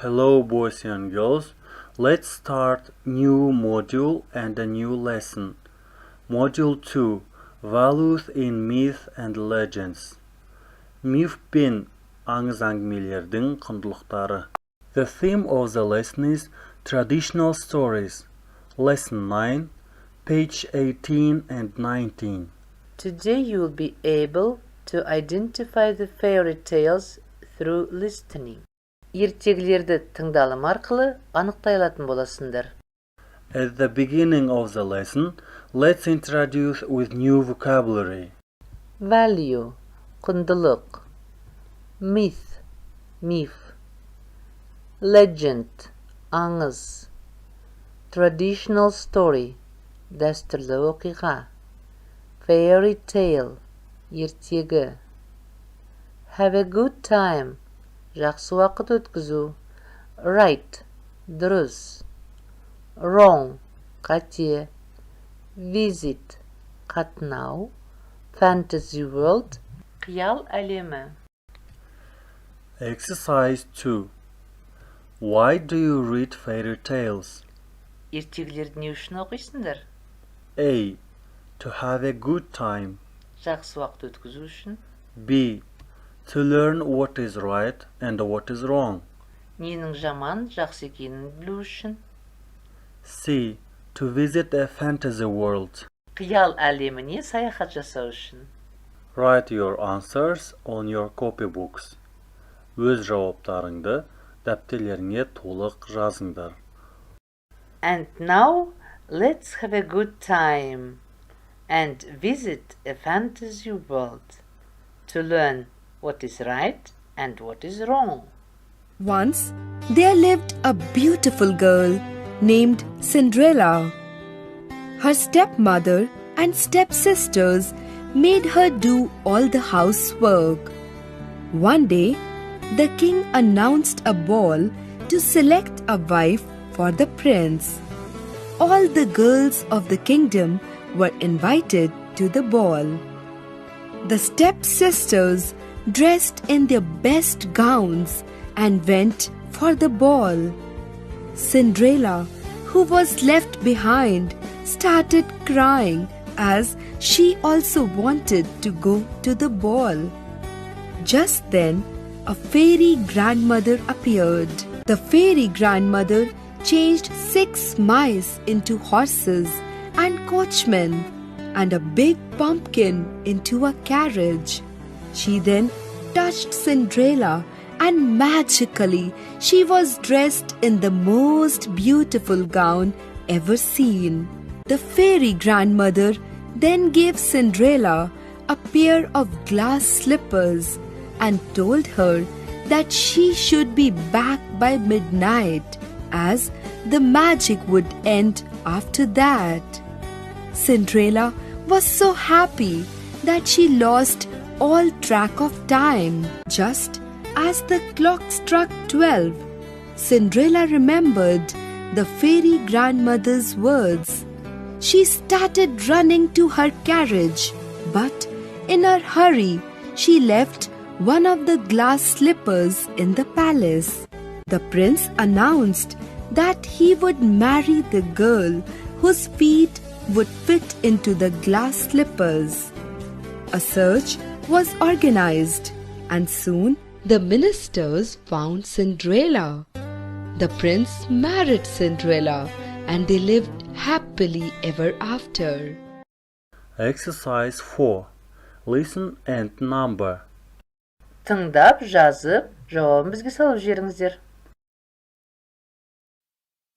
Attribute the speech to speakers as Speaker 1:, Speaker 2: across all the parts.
Speaker 1: Hello boys and girls, let's start new module and a new lesson. Module 2, Values in Myth and Legends. Myth пен аңыз әңгімелердің құндылықтары. The theme of the lesson is Traditional Stories. Lesson 9, page 18 and 19.
Speaker 2: Today you will be able to identify the fairy tales through listening. Ертегілерді тыңдалым арқылы анықтай алатын боласыңдар.
Speaker 1: At the beginning of the lesson, let's introduce with new vocabulary.
Speaker 2: Value, құндылық. Myth, миф. Legend, аңыз. Traditional story, дәстүрлі оқиға. Fairy tale, ертегі. Have a good time, жақсы уақыт өткізу. Right, дұрыс. Wrong, қате. Visit, қатынау. Fantasy world, қиял әлемі.
Speaker 1: Exercise 2. Why do you read fairy tales?
Speaker 2: Ертегілерді не үшін оқисыңдар?
Speaker 1: A. To have a good time.
Speaker 2: Жақсы уақыт өткізу үшін.
Speaker 1: B. To learn what is right and what is wrong.
Speaker 2: Ненің жаман, жақсы екенін білу үшін.
Speaker 1: C. To visit a fantasy world.
Speaker 2: Қиял әлеміне саяхат жасау үшін.
Speaker 1: Write your answers on your copybooks. Өз жауаптарыңды дәптерлеріңе толық жазыңдар.
Speaker 2: And now, let's have a good time and visit a fantasy world to learn what is right and what is wrong.
Speaker 3: Once there lived a beautiful girl named Cinderella. Her stepmother and stepsisters made her do all the housework. One day, the king announced a ball to select a wife for the prince. All the girls of the kingdom were invited to the ball. The stepsisters dressed in their best gowns and went for the ball. Cinderella, who was left behind, started crying as she also wanted to go to the ball. Just then, a fairy grandmother appeared. The fairy grandmother changed 6 mice into horses and coachmen and a big pumpkin into a carriage. She then touched Cinderella and magically she was dressed in the most beautiful gown ever seen. The fairy grandmother then gave Cinderella a pair of glass slippers and told her that she should be back by midnight as the magic would end after that. Cinderella was so happy that she lost all track of time. Just as the clock struck 12, Cinderella remembered the fairy grandmother's words. She started running to her carriage, but in her hurry, she left one of the glass slippers in the palace. The prince announced that he would marry the girl whose feet would fit into the glass slippers. A search was organized, and soon the ministers found Cinderella. The prince married Cinderella, and they lived happily ever after.
Speaker 1: Exercise 4. Listen and number.
Speaker 2: Тыңдап, жазып, жауабын бізге салып жіберіңіздер.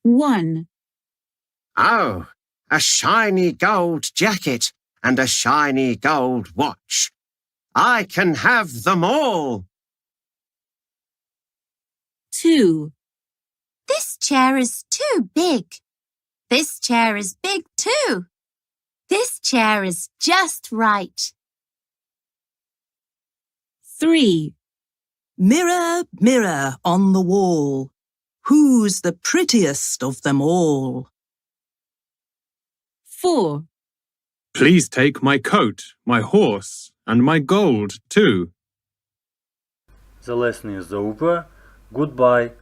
Speaker 4: 1.
Speaker 5: Oh, a shiny gold jacket and a shiny gold watch. I can have them all.
Speaker 4: 2. This chair is too big. This chair is big too. This chair is just right. 3.
Speaker 6: Mirror, mirror on the wall, who's the prettiest of them all?
Speaker 4: 4.
Speaker 7: Please take my coat, my horse, and my gold too.
Speaker 1: The lesson is over. Goodbye.